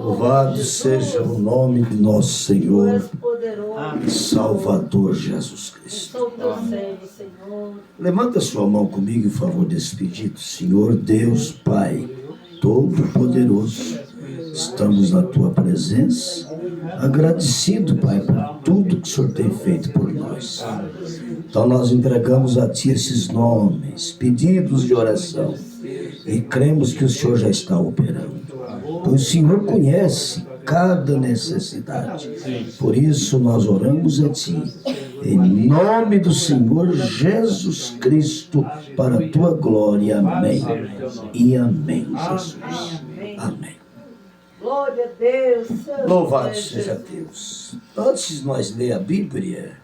Louvado seja o nome de nosso Senhor e Salvador Jesus Cristo. Levanta sua mão comigo em favor desse pedido. Senhor Deus Pai Todo-Poderoso, estamos na Tua presença, agradecido, Pai, por tudo que o Senhor tem feito por nós. Então nós entregamos a Ti esses nomes, pedidos de oração, e cremos que o Senhor já está operando. O Senhor conhece cada necessidade. Por isso nós oramos a Ti, em nome do Senhor Jesus Cristo, para a Tua glória. Amém. E amém, Jesus. Amém. Glória a Deus. Louvado seja Deus. Antes de nós ler a Bíblia,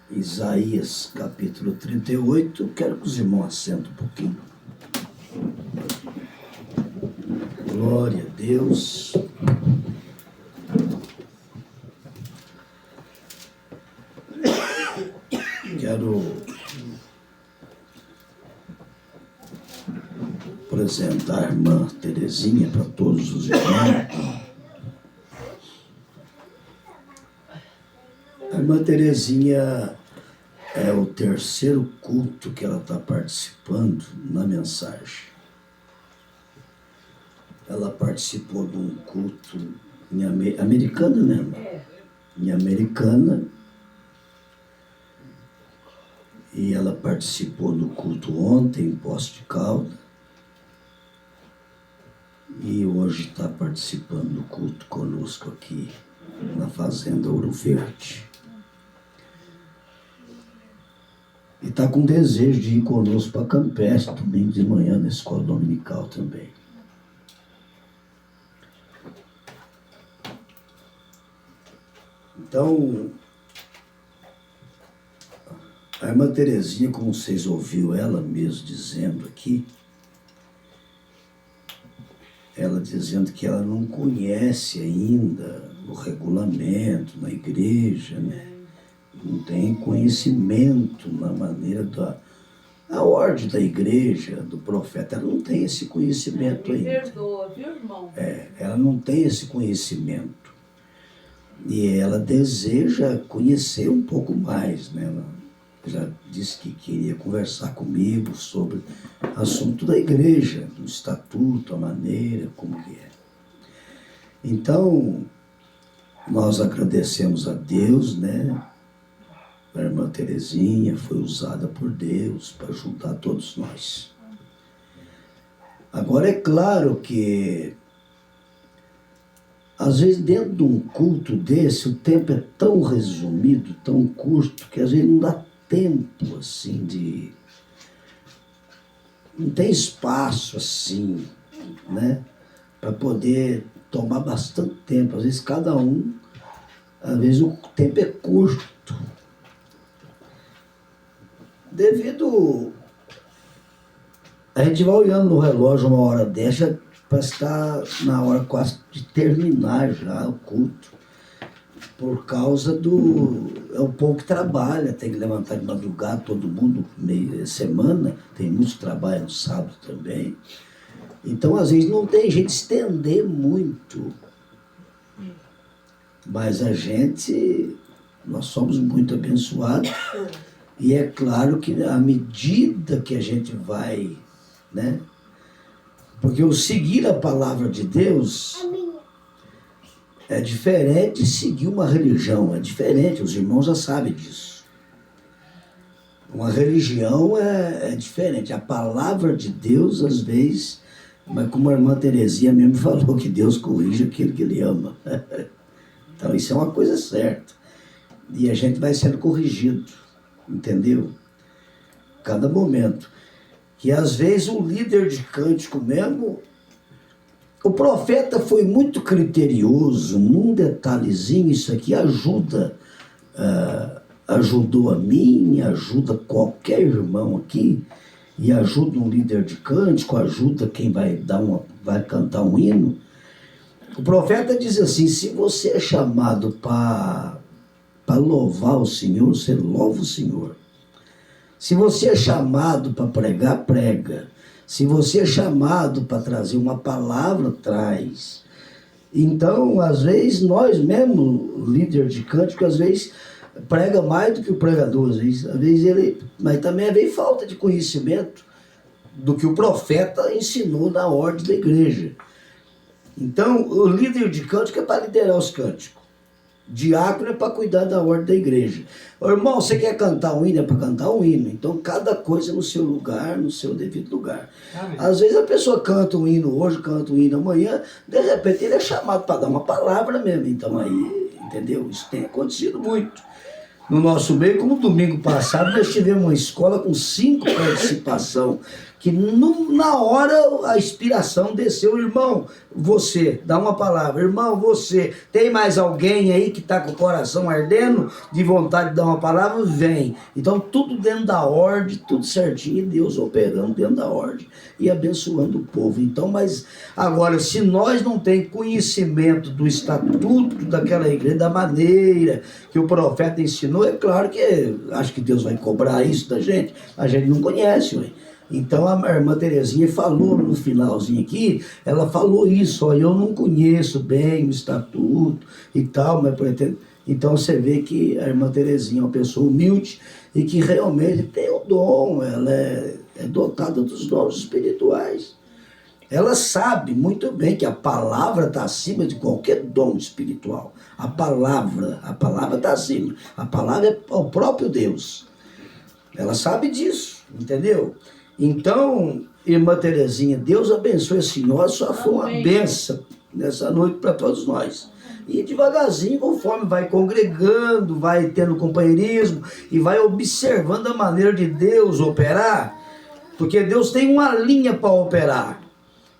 Isaías capítulo 38, quero que os irmãos assentem um pouquinho. Glória a Deus. Quero apresentar a irmã Terezinha para todos os irmãos. A irmã Terezinha é o terceiro culto que ela está participando na mensagem. Ela participou de um culto em Americana, né, irmã? Em Americana. E ela participou do culto ontem em Poços de Caldas. E hoje está participando do culto conosco aqui na Fazenda Ouro Verde. E está com desejo de ir conosco para Campestre, domingo de manhã, na escola dominical também. Então, a irmã Terezinha, como vocês ouviram ela mesmo dizendo aqui, ela dizendo que ela não conhece ainda o regulamento na igreja, né? Não tem conhecimento na maneira da ordem da igreja, do profeta. Ela não tem esse conhecimento ainda. Me perdoa, viu, irmão? Ela não tem esse conhecimento. E ela deseja conhecer um pouco mais, né? Ela já disse que queria conversar comigo sobre o assunto da igreja, do estatuto, a maneira, como que é. Então, nós agradecemos a Deus, né? A irmã Terezinha foi usada por Deus para ajudar todos nós. Agora, é claro que às vezes dentro de um culto desse, o tempo é tão resumido, tão curto, que às vezes não dá tempo, assim, não tem espaço, assim, né, para poder tomar bastante tempo. Às vezes às vezes o tempo é curto. A gente vai olhando no relógio uma hora dessa, parece que está na hora quase de terminar já o culto. Por causa é o povo que trabalha, tem que levantar de madrugada, todo mundo, meia semana, tem muitos que trabalham no sábado também. Então, às vezes, não tem jeito de estender muito. Mas nós somos muito abençoados. E é claro que à medida que a gente vai, né? Porque o seguir a palavra de Deus é diferente de seguir uma religião, é diferente, os irmãos já sabem disso. Uma religião é diferente, a palavra de Deus, às vezes, mas como a irmã Terezinha mesmo falou, que Deus corrige aquilo que Ele ama. Então isso é uma coisa certa. E a gente vai sendo corrigido, entendeu? Cada momento. Que às vezes o líder de cântico mesmo, o profeta foi muito criterioso, num detalhezinho, isso aqui ajudou a mim, ajuda qualquer irmão aqui, e ajuda um líder de cântico, ajuda quem vai cantar um hino. O profeta diz assim: se você é chamado para louvar o Senhor, você louva o Senhor. Se você é chamado para pregar, prega. Se você é chamado para trazer uma palavra, traz. Então, às vezes, nós mesmo, líder de cântico, às vezes prega mais do que o pregador, às vezes ele, mas também às vezes falta de conhecimento do que o profeta ensinou na ordem da igreja. Então, o líder de cântico é para liderar os cânticos. Diácono é para cuidar da ordem da igreja. Ô, irmão, você quer cantar um hino? É para cantar um hino. Então, cada coisa no seu lugar, no seu devido lugar. Amém. Às vezes a pessoa canta um hino hoje, canta um hino amanhã, de repente ele é chamado para dar uma palavra mesmo. Então aí, entendeu? Isso tem acontecido muito. No nosso meio, como domingo passado, nós tivemos uma escola com 5 participação, que na hora a inspiração desceu. Irmão, você, dá uma palavra. Irmão, você, tem mais alguém aí que está com o coração ardendo, de vontade de dar uma palavra? Vem. Então, tudo dentro da ordem, tudo certinho, e Deus operando dentro da ordem e abençoando o povo. Então, mas agora, se nós não temos conhecimento do estatuto daquela igreja, da maneira que o profeta ensinou, é claro que acho que Deus vai cobrar isso da gente. A gente não conhece, ué. Então a irmã Terezinha falou no finalzinho aqui, ela falou isso, ó, eu não conheço bem o estatuto e tal, mas pretendo. Então você vê que a irmã Terezinha é uma pessoa humilde e que realmente tem o dom, ela é dotada dos dons espirituais. Ela sabe muito bem que a palavra está acima de qualquer dom espiritual. A palavra está acima. A palavra é o próprio Deus. Ela sabe disso, entendeu? Então, irmã Terezinha, Deus abençoe a senhora, só foi uma bênção nessa noite para todos nós. E devagarzinho, conforme vai congregando, vai tendo companheirismo e vai observando a maneira de Deus operar, porque Deus tem uma linha para operar.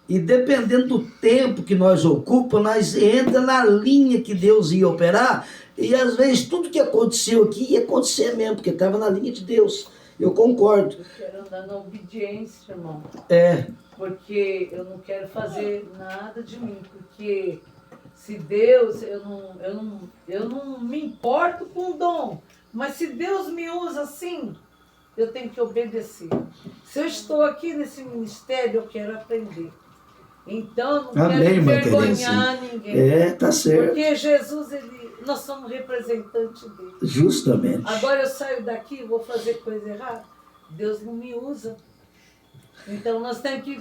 E dependendo do tempo que nós ocupamos, nós entra na linha que Deus ia operar, e às vezes tudo que aconteceu aqui ia acontecer mesmo, porque estava na linha de Deus. Eu concordo. Eu quero andar na obediência, irmão. É. Porque eu não quero fazer nada de mim, porque se Deus, eu não me importo com o dom, mas se Deus me usa assim, eu tenho que obedecer. Se eu estou aqui nesse ministério, eu quero aprender. Então, não quero envergonhar ninguém. É, tá certo. Porque Jesus, nós somos representantes dele. Justamente. Agora eu saio daqui e vou fazer coisa errada. Deus não me usa. Então nós temos que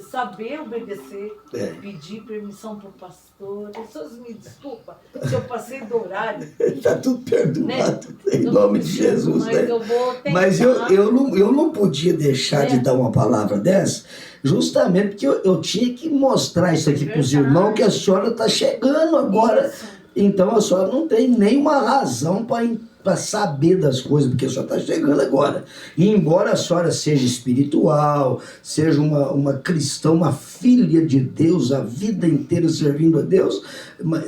saber obedecer, pedir permissão para o pastor. Pessoas me desculpa se eu passei do horário. Está tudo perdoado, né? Em nome de Jesus. Mas, né? Eu vou tentar. Mas eu não podia deixar de dar uma palavra dessa, justamente porque eu tinha que mostrar isso aqui para os irmãos, que a senhora está chegando agora. Isso. Então a senhora não tem nenhuma razão para saber das coisas, porque a senhora está chegando agora. E embora a senhora seja espiritual, seja uma cristã, uma filha de Deus, a vida inteira servindo a Deus,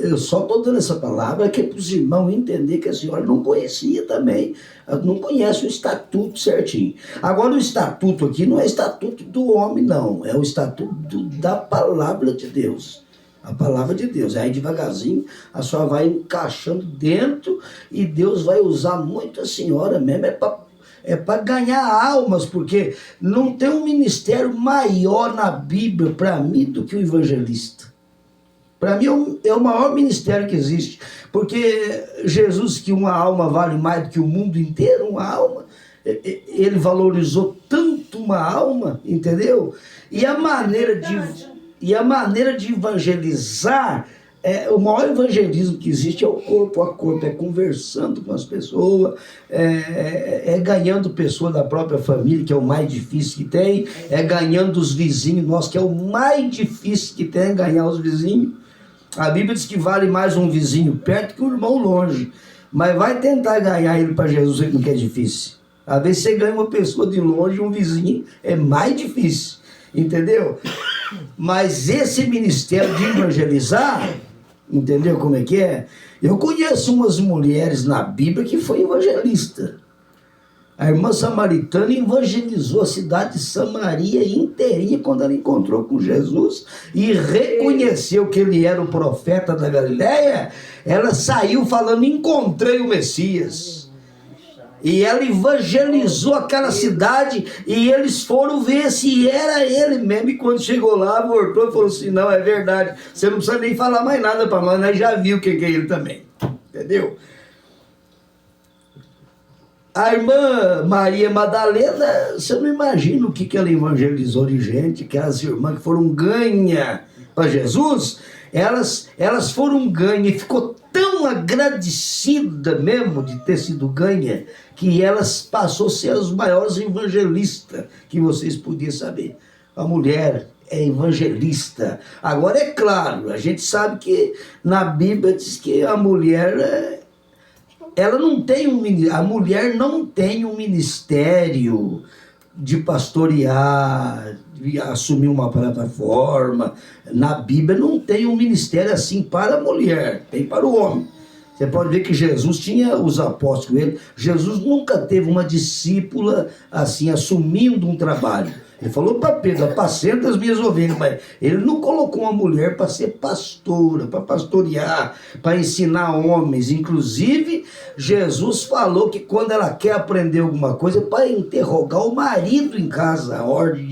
eu só estou dando essa palavra que é para os irmãos entender que a senhora não conhecia também, não conhece o estatuto certinho. Agora o estatuto aqui não é estatuto do homem, não, é o estatuto da palavra de Deus. A palavra de Deus. Aí devagarzinho a senhora vai encaixando dentro e Deus vai usar muito a senhora mesmo. É para ganhar almas, porque não tem um ministério maior na Bíblia para mim do que o evangelista. Para mim é o maior ministério que existe. Porque Jesus, que uma alma vale mais do que o mundo inteiro, uma alma, ele valorizou tanto uma alma, entendeu? E a maneira de evangelizar, o maior evangelismo que existe é o corpo a corpo, é conversando com as pessoas, é ganhando pessoas da própria família, que é o mais difícil que tem, é ganhando os vizinhos nossos, que é o mais difícil que tem, ganhar os vizinhos. A Bíblia diz que vale mais um vizinho perto que um irmão longe, mas vai tentar ganhar ele para Jesus, que é difícil. Às vezes você ganha uma pessoa de longe, um vizinho, é mais difícil, entendeu? Mas esse ministério de evangelizar, entendeu como é que é? Eu conheço umas mulheres na Bíblia que foi evangelista. A irmã samaritana evangelizou a cidade de Samaria inteirinha quando ela encontrou com Jesus e reconheceu que ele era o profeta da Galileia. Ela saiu falando: encontrei o Messias. E ela evangelizou aquela cidade e eles foram ver se era ele mesmo. E quando chegou lá, voltou e falou assim: não, é verdade. Você não precisa nem falar mais nada para nós já viu quem que é ele também. Entendeu? A irmã Maria Madalena, você não imagina o que ela evangelizou de gente, que as irmãs que foram ganha para Jesus, elas foram ganha e ficou tão agradecida mesmo de ter sido ganha, que elas passou a ser os maiores evangelistas que vocês podiam saber. A mulher é evangelista. Agora é claro, a gente sabe que na Bíblia diz que a mulher... ela não tem a mulher não tem um ministério de pastorear, de assumir uma plataforma. Na Bíblia não tem um ministério assim para a mulher, tem para o homem. Você pode ver que Jesus tinha os apóstolos com ele. Jesus nunca teve uma discípula assim, assumindo um trabalho. Ele falou para Pedro: apacenta as minhas ovelhas, mas ele não colocou uma mulher para ser pastora, para pastorear, para ensinar homens. Inclusive, Jesus falou que quando ela quer aprender alguma coisa, é para interrogar o marido em casa, a ordem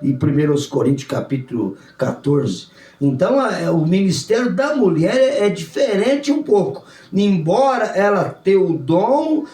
de 1 Coríntios capítulo 14. Então, o ministério da mulher é diferente um pouco. Embora ela tenha o dom,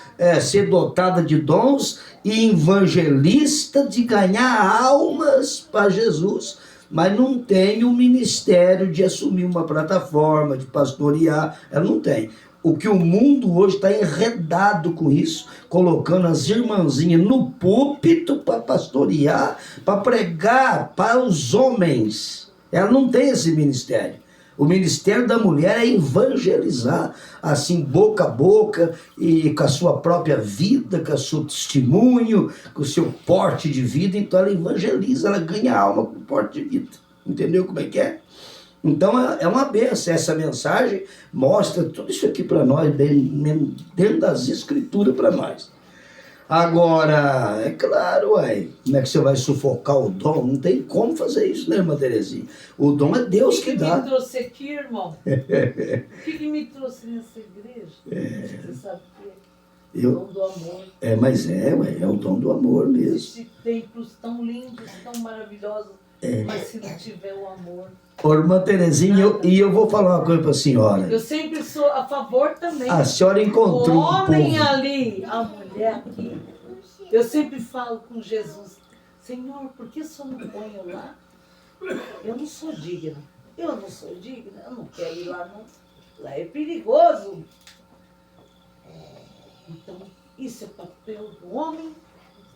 ser dotada de dons, e evangelista de ganhar almas para Jesus, mas não tem o ministério de assumir uma plataforma, de pastorear, ela não tem. O que o mundo hoje está enredado com isso, colocando as irmãzinhas no púlpito para pastorear, para pregar para os homens. Ela não tem esse ministério. O ministério da mulher é evangelizar, assim, boca a boca, e com a sua própria vida, com o seu testemunho, com o seu porte de vida. Então ela evangeliza, ela ganha alma com o porte de vida. Entendeu como é que é? Então é uma bênção. Essa mensagem mostra tudo isso aqui para nós, dentro das escrituras para nós. Agora, é claro, como é que você vai sufocar o dom? Não tem como fazer isso, né, irmã Terezinha? O dom é Deus que dá. O que me trouxe aqui, irmão? O que me trouxe nessa igreja? Você sabe o que é? O dom do amor. Mas é o dom do amor mesmo. Existem templos tão lindos, tão maravilhosos, mas se não tiver o amor... Ô, irmã Terezinha, eu vou falar uma coisa para a senhora. Eu sempre sou a favor também. A senhora encontrou o homem povo ali, a mulher aqui. Eu sempre falo com Jesus: Senhor, por que o Senhor não põe eu lá? Eu não sou digna. Eu não sou digna. Eu não quero ir lá, não. Lá é perigoso. Então, isso é papel do homem.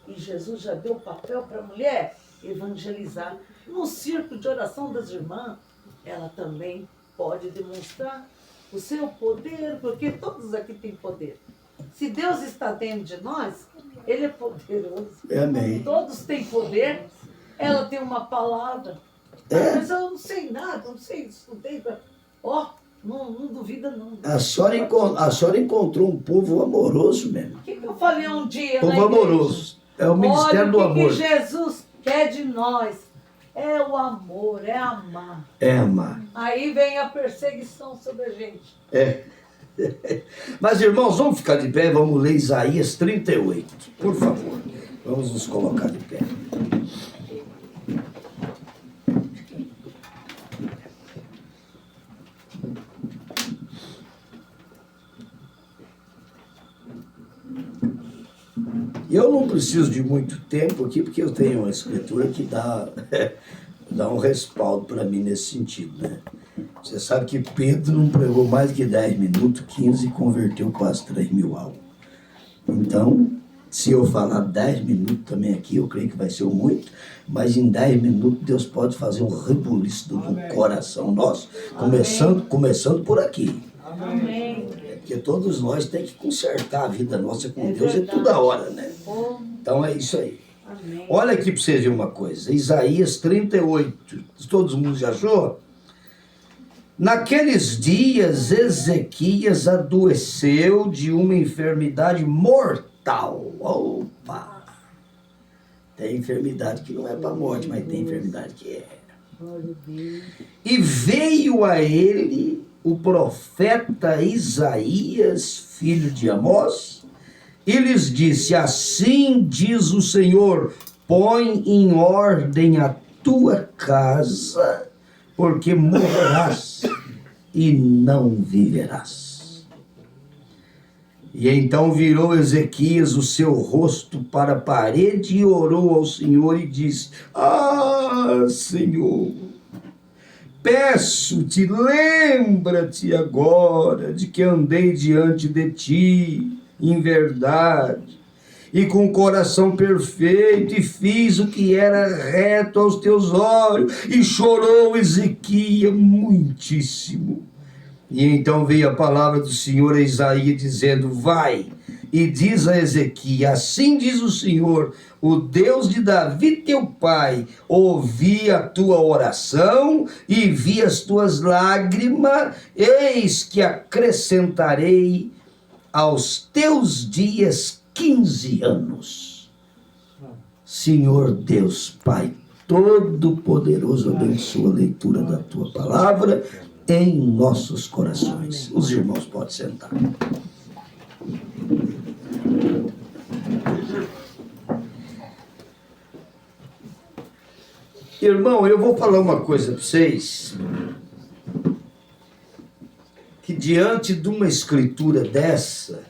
E Jesus já deu papel para a mulher evangelizar. No círculo de oração das irmãs, ela também pode demonstrar o seu poder, porque todos aqui têm poder. Se Deus está dentro de nós, Ele é poderoso. Amém. Todos têm poder. Ela tem uma palavra. Mas eu não sei nada, não sei, estudei. Não duvida não. A senhora encontrou um povo amoroso mesmo. O que eu falei um dia Povo na igreja? amoroso. É o ministério do Olha, amor. o que Jesus quer de nós é o amor, é amar. É amar. Aí vem a perseguição sobre a gente. Mas, irmãos, vamos ficar de pé, vamos ler Isaías 38. Por favor, vamos nos colocar de pé. Eu não preciso de muito tempo aqui, porque eu tenho uma escritura que dá um respaldo para mim nesse sentido, né? Você sabe que Pedro não pregou mais que 10 minutos, 15, e converteu quase 3.000 almas. Então, se eu falar 10 minutos também aqui, eu creio que vai ser muito, mas em 10 minutos Deus pode fazer um rebuliço do coração nosso, começando por aqui. Amém. Porque todos nós temos que consertar a vida nossa com Deus toda hora, né? Então é isso aí. Amém. Olha aqui para vocês verem uma coisa. Isaías 38. Todo mundo já achou? Naqueles dias, Ezequias adoeceu de uma enfermidade mortal. Opa! Tem enfermidade que não é para a morte, mas tem enfermidade que é. E veio a ele o profeta Isaías, filho de Amós, e lhes disse: assim diz o Senhor, põe em ordem a tua casa, porque morrerás e não viverás. E então virou Ezequias o seu rosto para a parede e orou ao Senhor e disse: ah, Senhor, peço-te, lembra-te agora de que andei diante de ti em verdade e com o coração perfeito, e fiz o que era reto aos teus olhos. E chorou Ezequias muitíssimo. E então veio a palavra do Senhor a Isaías, dizendo: vai e diz a Ezequias: assim diz o Senhor, o Deus de Davi teu pai, ouvi a tua oração e vi as tuas lágrimas, eis que acrescentarei aos teus dias 15 anos. Senhor Deus Pai Todo-Poderoso, abençoa a leitura da tua palavra em nossos corações. Os irmãos podem sentar. Irmão, eu vou falar uma coisa para vocês, que diante de uma escritura dessa,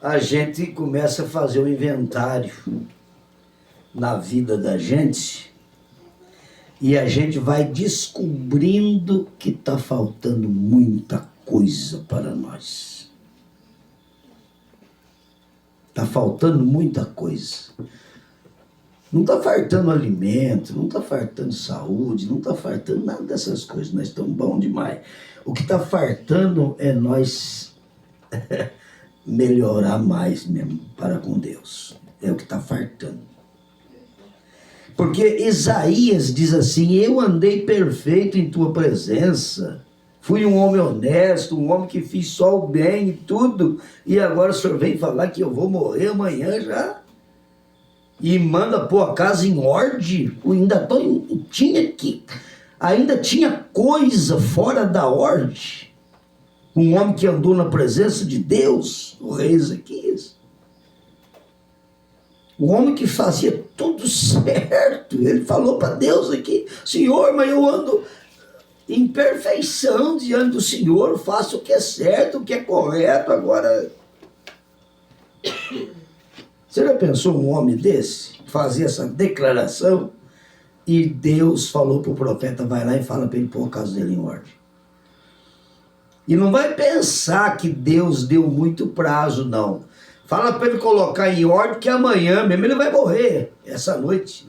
a gente começa a fazer um inventário na vida da gente e a gente vai descobrindo que está faltando muita coisa para nós. Está faltando muita coisa. Não está faltando alimento, não está faltando saúde, não está faltando nada dessas coisas. Nós estamos bom demais. O que está faltando é nós melhorar mais mesmo para com Deus. É o que está faltando. Porque Isaías diz assim: eu andei perfeito em tua presença, fui um homem honesto, um homem que fiz só o bem e tudo, e agora o senhor vem falar que eu vou morrer amanhã já? E manda pôr a casa em ordem? Ainda tinha coisa fora da ordem. Um homem que andou na presença de Deus, o rei Ezequias. O homem que fazia tudo certo. Ele falou para Deus aqui: Senhor, mas eu ando em perfeição diante do Senhor, faço o que é certo, o que é correto. Agora, você já pensou um homem desse fazer essa declaração? E Deus falou para o profeta: vai lá e fala para ele pôr a casa dele em ordem. E não vai pensar que Deus deu muito prazo, não. Fala para ele colocar em ordem, que amanhã mesmo ele vai morrer, essa noite.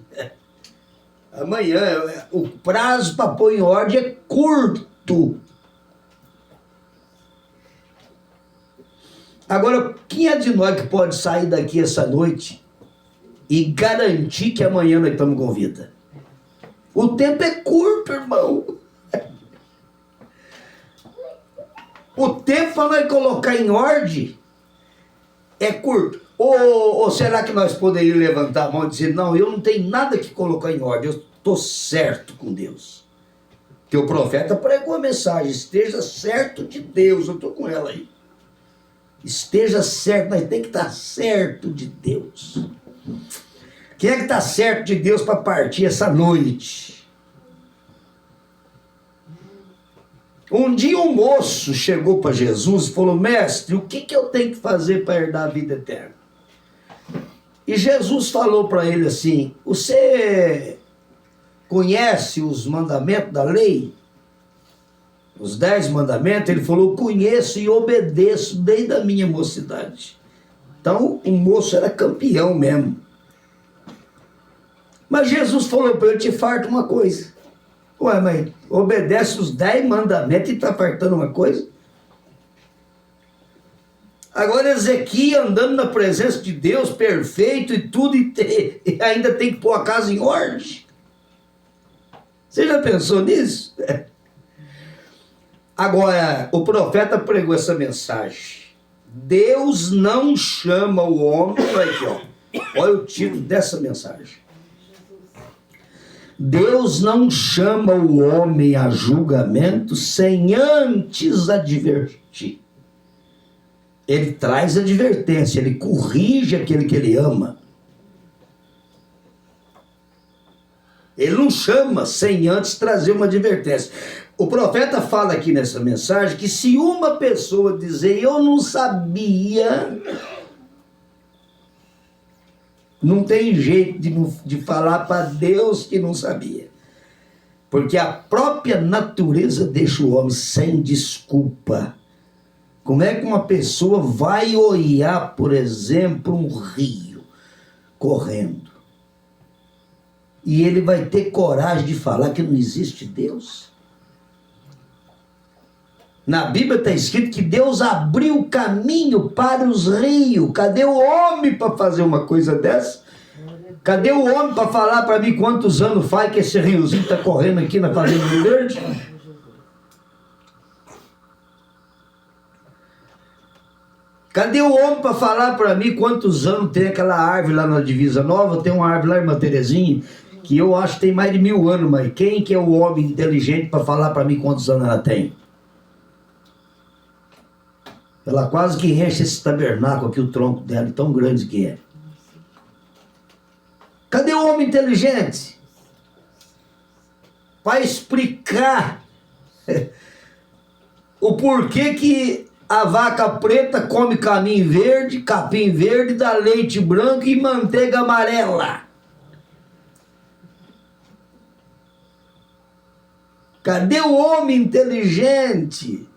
Amanhã, o prazo para pôr em ordem é curto. Agora, quem é de nós que pode sair daqui essa noite e garantir que amanhã nós estamos com vida? O tempo é curto, irmão. O tempo para nós colocar em ordem é curto. Ou será que nós poderíamos levantar a mão e dizer: não, eu não tenho nada que colocar em ordem, eu estou certo com Deus? Que o profeta pregou a mensagem: esteja certo de Deus. Eu estou com ela aí. Esteja certo, nós temos que estar certo de Deus. Quem é que está certo de Deus para partir essa noite? Um dia um moço chegou para Jesus e falou: mestre, o que eu tenho que fazer para herdar a vida eterna? E Jesus falou para ele assim: você conhece os mandamentos da lei? Os 10 mandamentos? Ele falou: conheço e obedeço desde a minha mocidade. Então o moço era campeão mesmo. Mas Jesus falou para ele: te falta uma coisa. Ué, mas obedece os 10 mandamentos e está faltando uma coisa? Agora Ezequias andando na presença de Deus, perfeito e tudo, e ainda tem que pôr a casa em ordem. Você já pensou nisso? Agora, o profeta pregou essa mensagem: Deus não chama o homem. Olha aqui, ó. Olha o título dessa mensagem: Deus não chama o homem a julgamento sem antes advertir. Ele traz advertência, ele corrige aquele que ele ama. Ele não chama sem antes trazer uma advertência. O profeta fala aqui nessa mensagem que se uma pessoa dizer eu não sabia, não tem jeito de falar para Deus que não sabia. Porque a própria natureza deixa o homem sem desculpa. Como é que uma pessoa vai olhar, por exemplo, um rio correndo? E ele vai ter coragem de falar que não existe Deus? Na Bíblia está escrito que Deus abriu caminho para os rios. Cadê o homem para fazer uma coisa dessa? Cadê o homem para falar para mim quantos anos faz que esse riozinho está correndo aqui na Fazenda Rio Verde? Cadê o homem para falar para mim quantos anos tem aquela árvore lá na Divisa Nova? Tem uma árvore lá, irmã Terezinha, que eu acho que tem mais de 1000 anos, mas quem que é o homem inteligente para falar para mim quantos anos ela tem? Ela quase que enche esse tabernáculo aqui, o tronco dela, tão grande que é. Cadê o homem inteligente? Para explicar o porquê que a vaca preta come capim verde, dá leite branco e manteiga amarela. Cadê o homem inteligente?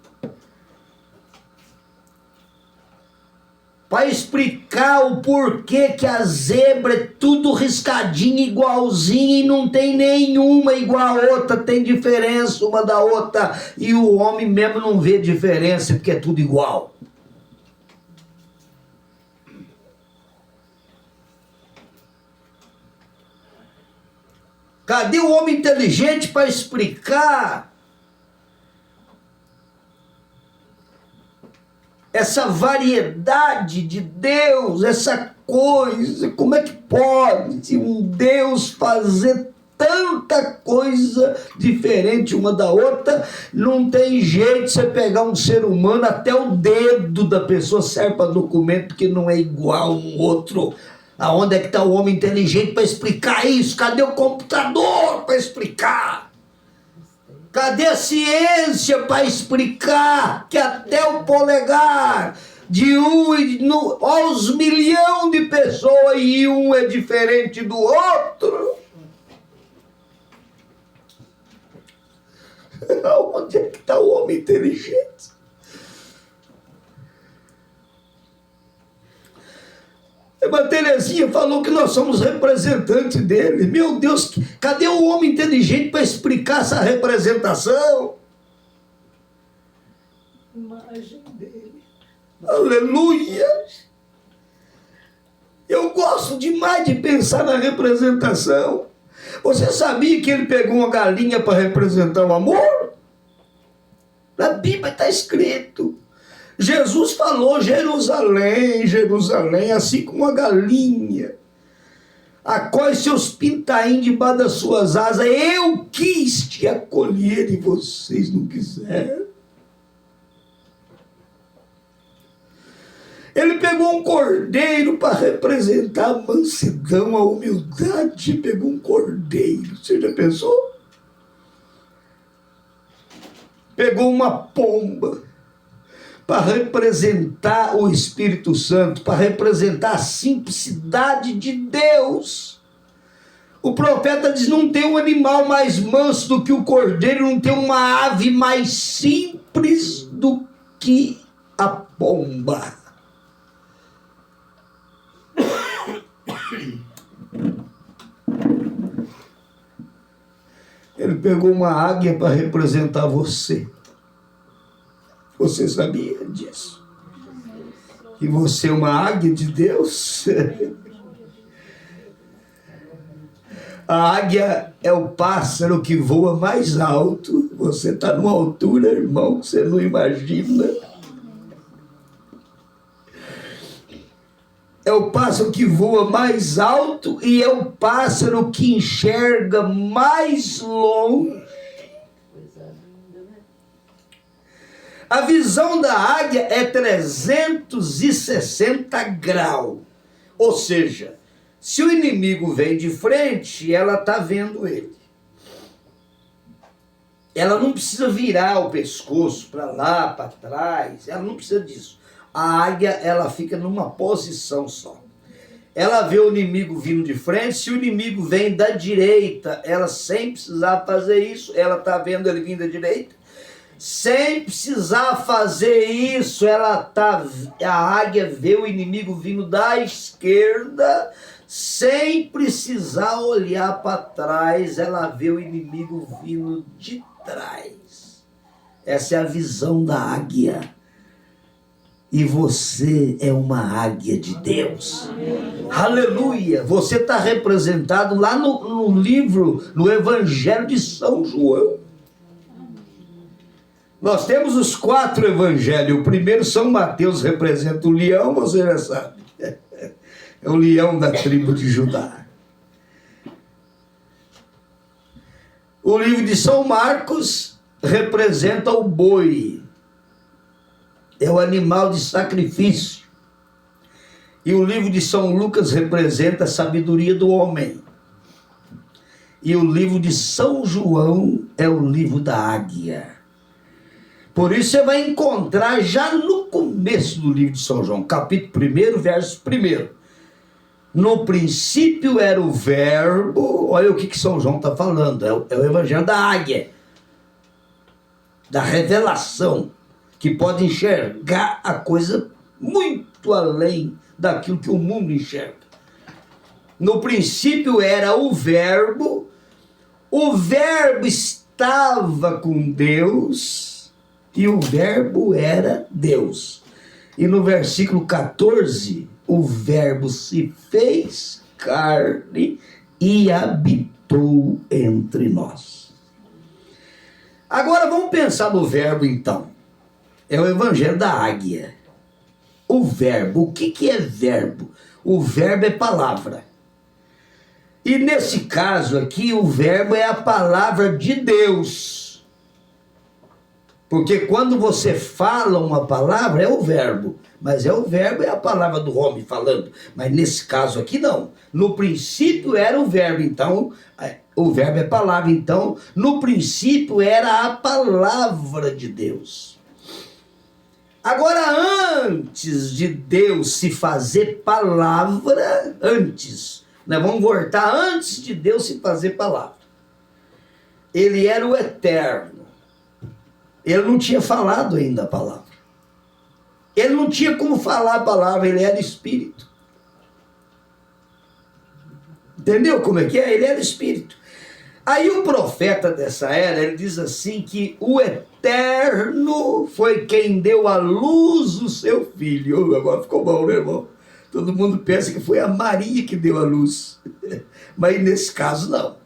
Para explicar o porquê que a zebra é tudo riscadinho, igualzinho, e não tem nenhuma igual a outra, tem diferença uma da outra, e o homem mesmo não vê diferença, porque é tudo igual. Cadê o homem inteligente para explicar essa variedade de Deus, essa coisa? Como é que pode um Deus fazer tanta coisa diferente uma da outra? Não tem jeito você pegar um ser humano, até o dedo da pessoa serve para documento, porque não é igual um outro. Aonde é que está o homem inteligente para explicar isso? Cadê o computador para explicar? Cadê a ciência para explicar que até o polegar de aos milhões de pessoas e um é diferente do outro? Onde é que está o homem inteligente? A Terezinha falou que nós somos representantes dele. Meu Deus, cadê o homem inteligente para explicar essa representação? Imagem dele. Aleluia! Eu gosto demais de pensar na representação. Você sabia que ele pegou uma galinha para representar o amor? Na Bíblia está escrito. Jesus falou: Jerusalém, Jerusalém, assim como uma galinha acolhe seus pintainhos debaixo das suas asas, eu quis te acolher e vocês não quiseram. Ele pegou um cordeiro para representar a mansidão, a humildade. Pegou um cordeiro, você já pensou? Pegou uma pomba para representar o Espírito Santo, para representar a simplicidade de Deus. O profeta diz: não tem um animal mais manso do que o cordeiro, não tem uma ave mais simples do que a pomba. Ele pegou uma águia para representar você. Você sabia disso? Que você é uma águia de Deus? A águia é o pássaro que voa mais alto. Você está numa altura, irmão, que você não imagina. É o pássaro que voa mais alto e é o pássaro que enxerga mais longe. A visão da águia é 360 graus. Ou seja, se o inimigo vem de frente, ela está vendo ele. Ela não precisa virar o pescoço para lá, para trás. Ela não precisa disso. A águia, ela fica numa posição só. Ela vê o inimigo vindo de frente. Se o inimigo vem da direita, ela sem precisar fazer isso, ela está vendo ele vindo da direita. Sem precisar fazer isso, a águia vê o inimigo vindo da esquerda. Sem precisar olhar para trás, ela vê o inimigo vindo de trás. Essa é a visão da águia. E você é uma águia de Deus. Aleluia! Você está representado lá no livro, no Evangelho de São João. Nós temos os 4 evangelhos. O primeiro, São Mateus, representa o leão, você já sabe. É o leão da tribo de Judá. O livro de São Marcos representa o boi. É o animal de sacrifício. E o livro de São Lucas representa a sabedoria do homem. E o livro de São João é o livro da águia. Por isso você vai encontrar já no começo do livro de São João, capítulo 1, verso 1. No princípio era o verbo. Olha o que São João está falando. É o evangelho da águia. Da revelação. Que pode enxergar a coisa muito além daquilo que o mundo enxerga. No princípio era o verbo estava com Deus e o verbo era Deus. E no versículo 14, o verbo se fez carne e habitou entre nós. Agora vamos pensar no verbo então. É o evangelho da águia. O verbo, o que é verbo? O verbo é palavra. E nesse caso aqui, o verbo é a palavra de Deus. Porque quando você fala uma palavra, é o verbo. Mas o verbo é a palavra do homem falando. Mas nesse caso aqui não. No princípio era o verbo, então... O verbo é palavra, então... No princípio era a palavra de Deus. Agora, antes de Deus se fazer palavra, nós vamos voltar antes de Deus se fazer palavra. Ele era o eterno. Ele não tinha falado ainda a palavra. Ele não tinha como falar a palavra, ele era espírito. Entendeu como é que é? Ele era espírito. Aí o profeta dessa era, ele diz assim que o eterno foi quem deu à luz o seu filho. Agora ficou bom, meu irmão? Todo mundo pensa que foi a Maria que deu à luz. Mas nesse caso não.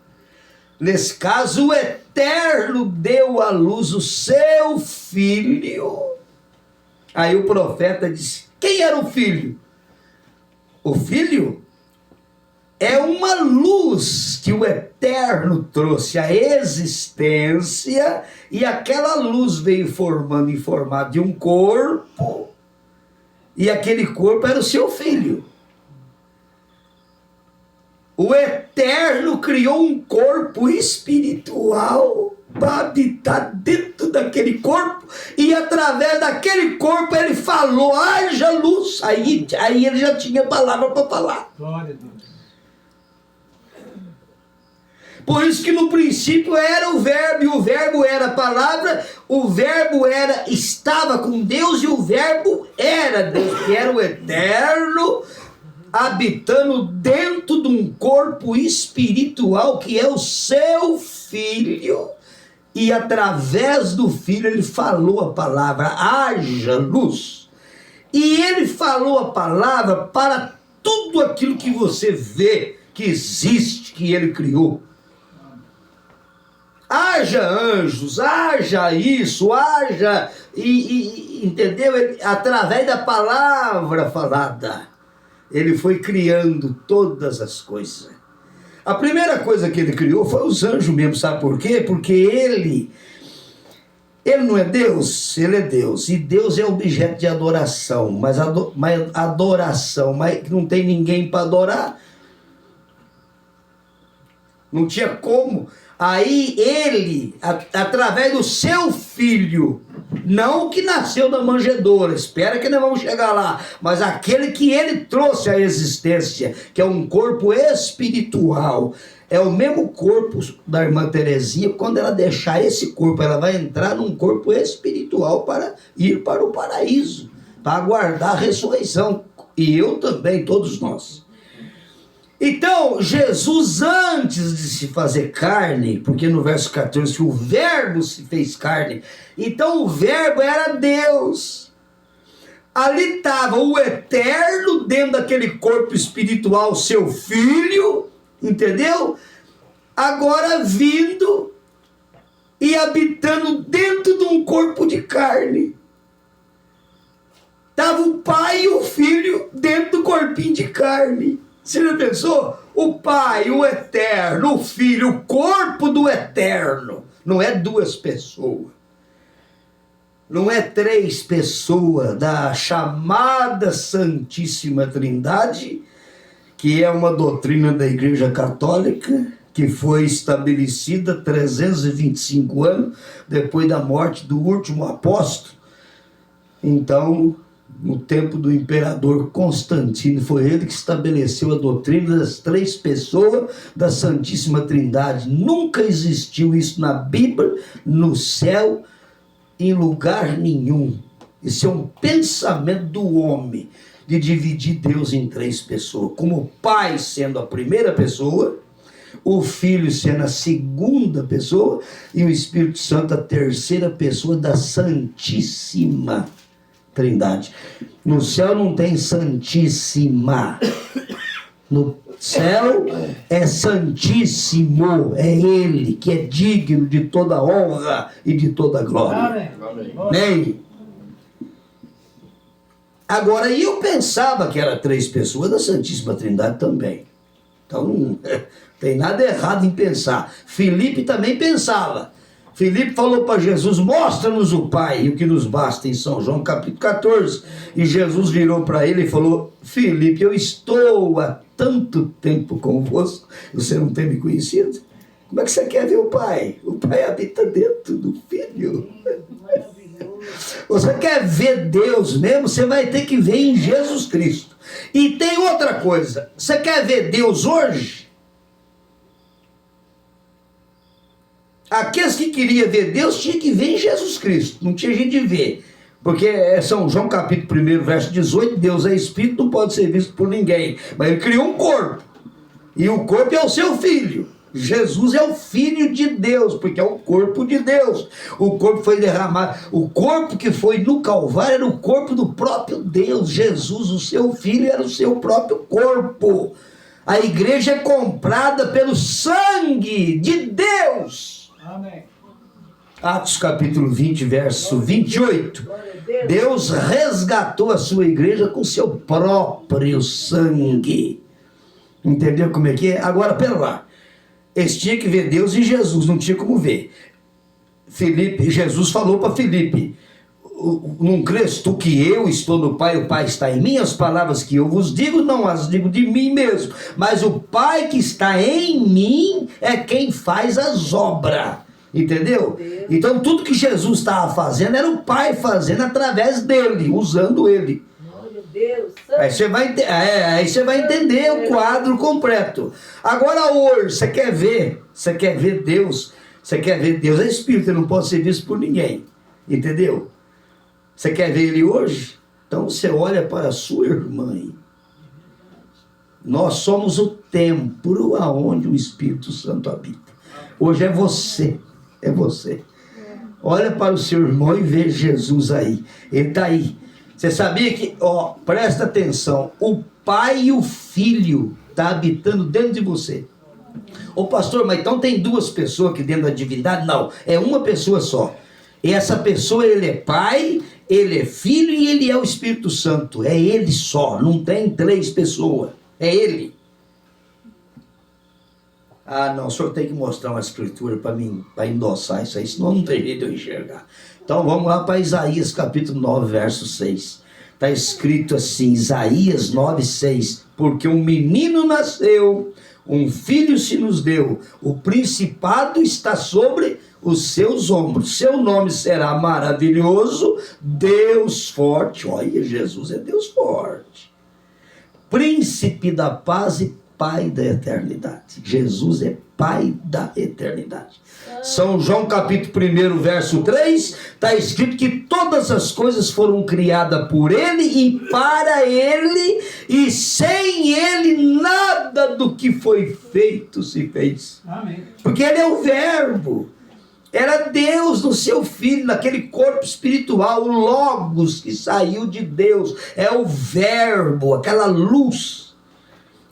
Nesse caso o eterno deu à luz o seu filho. Aí o profeta disse, quem era o filho? O filho é uma luz que o eterno trouxe à existência e aquela luz veio formando em formato de um corpo e aquele corpo era o seu filho. O eterno criou um corpo espiritual para habitar dentro daquele corpo e através daquele corpo ele falou, haja luz. Aí ele já tinha palavra para falar. Glória a Deus. Por isso que no princípio era o verbo, e o verbo era a palavra, o verbo estava com Deus, e o verbo era Deus, que era o eterno, habitando dentro de um corpo espiritual, que é o seu filho, e através do filho ele falou a palavra, haja luz. E ele falou a palavra para tudo aquilo que você vê, que existe, que ele criou. Haja anjos, haja isso, haja, entendeu? Através da palavra falada, ele foi criando todas as coisas. A primeira coisa que ele criou foi os anjos mesmo, sabe por quê? Porque ele Ele não é Deus? Ele é Deus. E Deus é objeto de adoração. Mas adoração, mas não tem ninguém para adorar. Não tinha como. Aí ele, através do seu filho, não o que nasceu da manjedoura, espera que nós vamos chegar lá, mas aquele que ele trouxe à existência, que é um corpo espiritual, é o mesmo corpo da irmã Terezinha. Quando ela deixar esse corpo, ela vai entrar num corpo espiritual para ir para o paraíso, para aguardar a ressurreição. E eu também, todos nós. Então, Jesus, antes de se fazer carne, porque no verso 14, que o verbo se fez carne, então o verbo era Deus. Ali estava o eterno dentro daquele corpo espiritual, seu filho, entendeu? Agora vindo e habitando dentro de um corpo de carne. Estava o pai e o filho dentro do corpinho de carne. Você já pensou? O pai, o eterno, o filho, o corpo do eterno. Não é duas pessoas. Não é três pessoas da chamada Santíssima Trindade, que é uma doutrina da Igreja Católica, que foi estabelecida 325 anos depois da morte do último apóstolo. Então, no tempo do imperador Constantino, foi ele que estabeleceu a doutrina das três pessoas da Santíssima Trindade. Nunca existiu isso na Bíblia, no céu, em lugar nenhum. Isso é um pensamento do homem, de dividir Deus em três pessoas, como o Pai sendo a primeira pessoa, o Filho sendo a segunda pessoa e o Espírito Santo a terceira pessoa da Santíssima Trindade. No céu não tem Santíssima. No céu é Santíssimo. É Ele que é digno de toda honra e de toda glória. Amém. Agora, eu pensava que era três pessoas da Santíssima Trindade também. Então não tem nada errado em pensar. Filipe também pensava. Filipe falou para Jesus: mostra-nos o Pai, e o que nos basta, em São João capítulo 14. E Jesus virou para ele e falou: Filipe, eu estou há tanto tempo convosco, você não tem me conhecido? Como é que você quer ver o Pai? O Pai habita dentro do Filho. Você quer ver Deus mesmo? Você vai ter que ver em Jesus Cristo. E tem outra coisa: você quer ver Deus hoje? Aqueles que queriam ver Deus tinham que ver em Jesus Cristo. Não tinha jeito de ver. Porque é São João capítulo 1, verso 18, Deus é Espírito, não pode ser visto por ninguém. Mas Ele criou um corpo. E o corpo é o seu Filho. Jesus é o Filho de Deus, porque é o corpo de Deus. O corpo foi derramado. O corpo que foi no Calvário era o corpo do próprio Deus. Jesus, o seu Filho, era o seu próprio corpo. A igreja é comprada pelo sangue de Deus. Amém. Atos capítulo 20, verso 28. Deus resgatou a sua igreja com seu próprio sangue. Entendeu como é que é? Agora, pera lá. Eles tinham que ver Deus em Jesus, não tinha como ver. Jesus falou para Filipe: não crês tu que eu estou no Pai, o Pai está em mim? As palavras que eu vos digo, não as digo de mim mesmo, mas o Pai que está em mim é quem faz as obras. Entendeu? Então tudo que Jesus estava fazendo era o Pai fazendo através dele, usando ele. Deus. Aí você vai entender o quadro completo. Agora hoje, você quer ver Deus, é Espírito, ele não pode ser visto por ninguém. Entendeu? Você quer ver ele hoje? Então você olha para a sua irmã. Nós somos o templo aonde o Espírito Santo habita. Hoje é você. É você. Olha para o seu irmão e vê Jesus aí. Ele está aí. Você sabia que, presta atenção, o Pai e o Filho estão habitando dentro de você. Ô pastor, mas então tem duas pessoas aqui dentro da divindade? Não, é uma pessoa só. E essa pessoa, ele é Pai, ele é Filho e ele é o Espírito Santo. É ele só, não tem três pessoas. É ele. Ah, não, o senhor tem que mostrar uma escritura para mim, para endossar isso aí, senão não tem jeito de eu enxergar. Então vamos lá para Isaías capítulo 9, verso 6. Está escrito assim, Isaías 9, 6. Porque um menino nasceu, um filho se nos deu, o principado está sobre os seus ombros. Seu nome será maravilhoso, Deus forte. Olha, Jesus é Deus forte. Príncipe da paz e Pai da eternidade. Jesus é Pai da eternidade. São João capítulo 1, verso 3, está escrito que todas as coisas foram criadas por Ele e para Ele, e sem Ele nada do que foi feito se fez. Amém. Porque Ele é o Verbo. Era Deus no seu Filho, naquele corpo espiritual, o Logos que saiu de Deus. É o Verbo, aquela luz.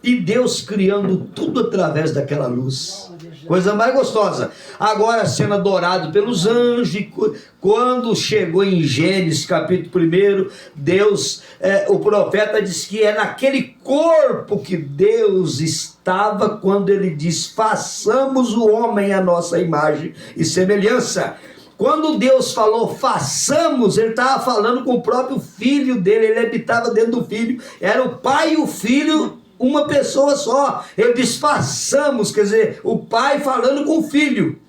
E Deus criando tudo através daquela luz. Coisa mais gostosa. Agora sendo adorado pelos anjos. E quando chegou em Gênesis capítulo 1, Deus, o profeta diz que é naquele corpo que Deus estava quando ele diz: façamos o homem à nossa imagem e semelhança. Quando Deus falou façamos, ele estava falando com o próprio filho dele. Ele habitava dentro do filho. Era o pai e o filho, uma pessoa só. Ele diz façamos, quer dizer, o pai falando com o filho.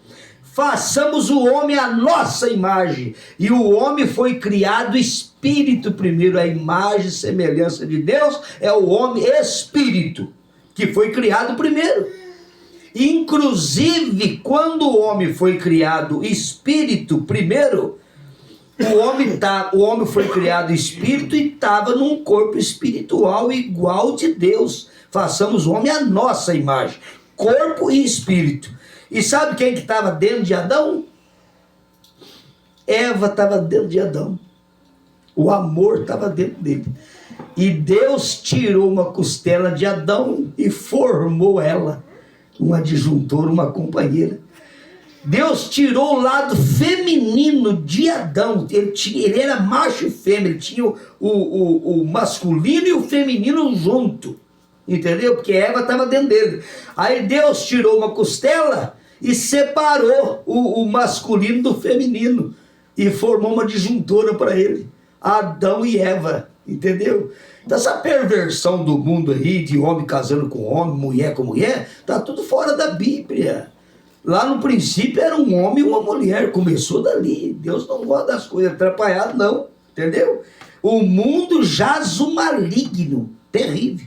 Façamos o homem à nossa imagem. E o homem foi criado espírito primeiro. A imagem e semelhança de Deus é o homem espírito, que foi criado primeiro. Inclusive, quando o homem foi criado espírito primeiro, o homem foi criado espírito e estava num corpo espiritual igual de Deus. Façamos o homem à nossa imagem, corpo e espírito. E sabe quem que estava dentro de Adão? Eva estava dentro de Adão. O amor estava dentro dele. E Deus tirou uma costela de Adão e formou ela, uma adjuntora, uma companheira. Deus tirou o lado feminino de Adão. Ele era macho e fêmea. Ele tinha o masculino e o feminino junto. Entendeu? Porque Eva estava dentro dele. Aí Deus tirou uma costela e separou o masculino do feminino. E formou uma disjuntora para ele. Adão e Eva. Entendeu? Dessa perversão do mundo aí, de homem casando com homem, mulher com mulher, está tudo fora da Bíblia. Lá no princípio era um homem e uma mulher. Começou dali. Deus não gosta das coisas atrapalhadas, não. Entendeu? O mundo jaz o maligno. Terrível.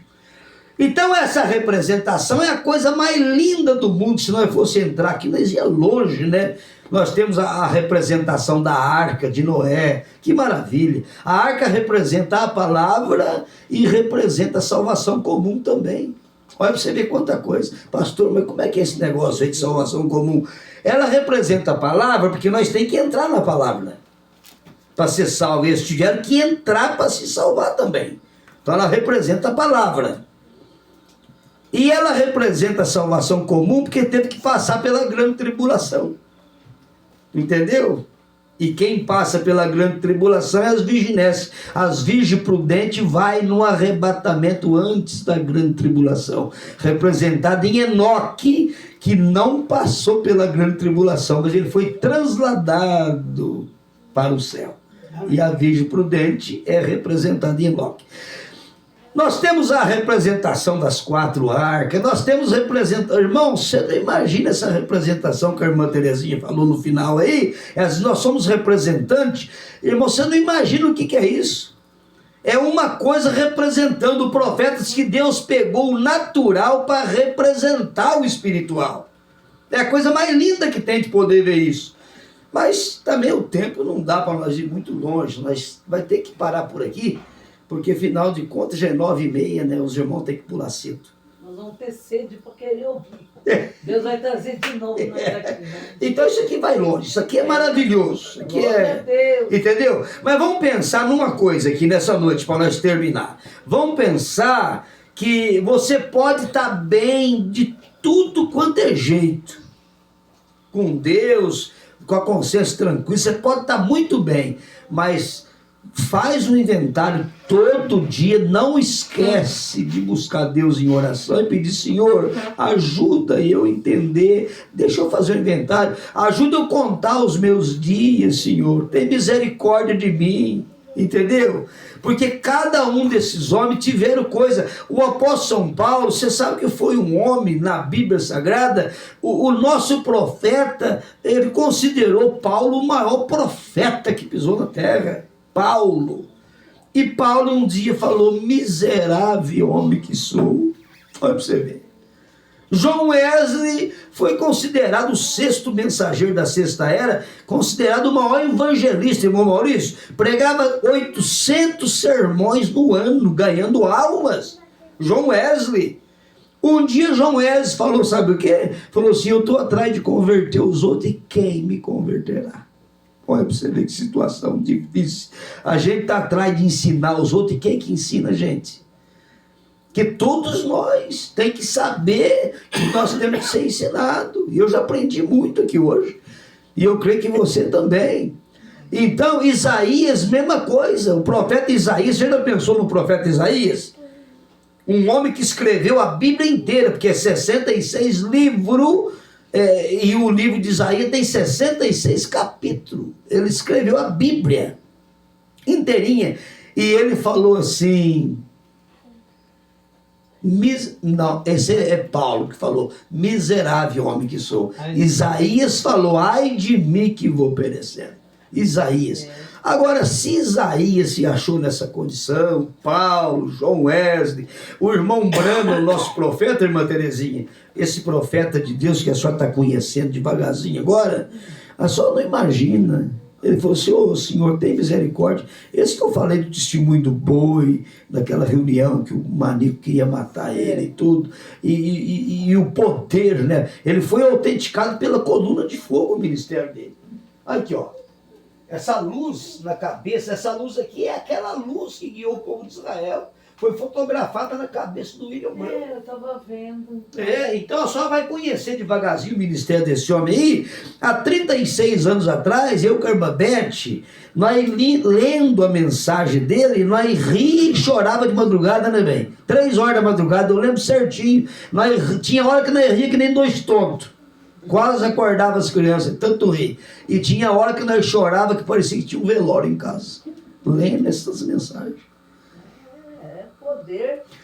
Então essa representação é a coisa mais linda do mundo. Se nós fosse entrar aqui, nós ia longe, né? Nós temos a representação da arca de Noé. Que maravilha. A arca representa a palavra e representa a salvação comum também. Olha para você ver quanta coisa. Pastor, mas como é que é esse negócio aí de salvação comum? Ela representa a palavra porque nós temos que entrar na palavra para ser salvo. Eles tiveram que entrar para se salvar também. Então ela representa a palavra. E ela representa a salvação comum porque teve que passar pela grande tribulação. Entendeu? E quem passa pela grande tribulação é as virginés. As virgens prudentes vai no arrebatamento antes da grande tribulação. Representada em Enoque, que não passou pela grande tribulação, mas ele foi trasladado para o céu. E a virgem prudente é representada em Enoque. Nós temos a representação das 4 arcas, nós temos irmão, você não imagina essa representação que a irmã Terezinha falou no final aí, nós somos representantes, irmão, você não imagina o que é isso? É uma coisa representando o profeta, que Deus pegou o natural para representar o espiritual. É a coisa mais linda que tem de poder ver isso. Mas também o tempo não dá para nós ir muito longe, nós vai ter que parar por aqui. Porque, afinal de contas, já é 9h30, né? Os irmãos têm que pular cedo. Nós vamos ter sede para querer ouvir. Deus vai trazer de novo nós aqui, né? Então, isso aqui vai longe. Isso aqui é maravilhoso. Isso aqui Glória a Deus. Entendeu? Mas vamos pensar numa coisa aqui nessa noite, para nós terminar. Vamos pensar que você pode estar bem de tudo quanto é jeito. Com Deus, com a consciência tranquila. Você pode estar muito bem, mas faz um inventário todo dia, não esquece de buscar Deus em oração e pedir: Senhor, ajuda eu a entender, deixa eu fazer um inventário, ajuda eu a contar os meus dias, Senhor, tem misericórdia de mim, entendeu? Porque cada um desses homens tiveram coisa. O apóstolo São Paulo, você sabe que foi um homem na Bíblia Sagrada, o nosso profeta, ele considerou Paulo o maior profeta que pisou na terra. Paulo. E Paulo um dia falou: miserável homem que sou. Olha para você ver. João Wesley foi considerado o sexto mensageiro da sexta era, considerado o maior evangelista, irmão Maurício. Pregava 800 sermões no ano, ganhando almas. João Wesley. Um dia João Wesley falou, sabe o quê? Falou assim: eu estou atrás de converter os outros, e quem me converterá? Olha para você ver que situação difícil. A gente está atrás de ensinar os outros, e quem que ensina a gente? Que todos nós tem que saber que nós temos que ser ensinados. E eu já aprendi muito aqui hoje. E eu creio que você também. Então, Isaías, mesma coisa. O profeta Isaías, você já pensou no profeta Isaías? Um homem que escreveu a Bíblia inteira, porque é 66 livros, e o livro de Isaías tem 66 capítulos. Ele escreveu a Bíblia inteirinha. E ele falou assim... Não, esse é Paulo que falou: miserável homem que sou. Isaías falou: ai de mim que vou perecendo. Isaías. Agora, se Isaías se achou nessa condição, Paulo, João Wesley, o irmão Brano, o nosso profeta, irmã Terezinha, esse profeta de Deus que a senhora está conhecendo devagarzinho agora, a senhora não imagina. Ele falou assim: ô Senhor, tem misericórdia. Esse que eu falei do testemunho do boi, daquela reunião que o maníaco queria matar ele e tudo, e o poder, né? Ele foi autenticado pela coluna de fogo, o ministério dele. Aqui, ó, essa luz na cabeça, essa luz aqui é aquela luz que guiou o povo de Israel. Foi fotografada na cabeça do William Branham. Eu estava vendo. Então a senhora vai conhecer devagarzinho o ministério desse homem aí. Há 36 anos atrás, eu com a irmã Beth, nós lendo a mensagem dele, nós ri e chorava de madrugada, né, bem? 3 horas da madrugada, eu lembro certinho. Tinha hora que nós ria que nem 2 tontos. Quase acordava as crianças, tanto rir. E tinha hora que nós chorava que parecia que tinha um velório em casa. Lendo essas mensagens.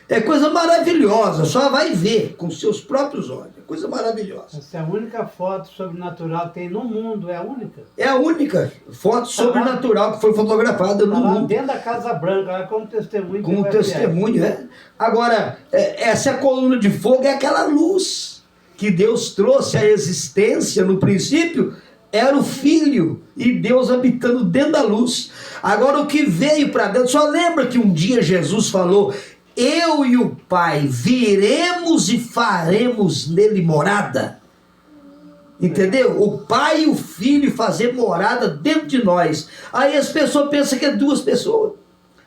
É coisa maravilhosa, só vai ver com seus próprios olhos. É coisa maravilhosa. Essa é a única foto sobrenatural que tem no mundo, é a única. É a única foto sobrenatural que foi fotografada no mundo. Dentro da Casa Branca, como testemunho. Como testemunho, é. Agora, essa coluna de fogo é aquela luz que Deus trouxe à existência no princípio. Era o Filho e Deus habitando dentro da luz. Agora, o que veio para dentro, só lembra que um dia Jesus falou: eu e o Pai viremos e faremos nele morada. Entendeu? O Pai e o Filho fazer morada dentro de nós. Aí as pessoas pensam que é 2 pessoas.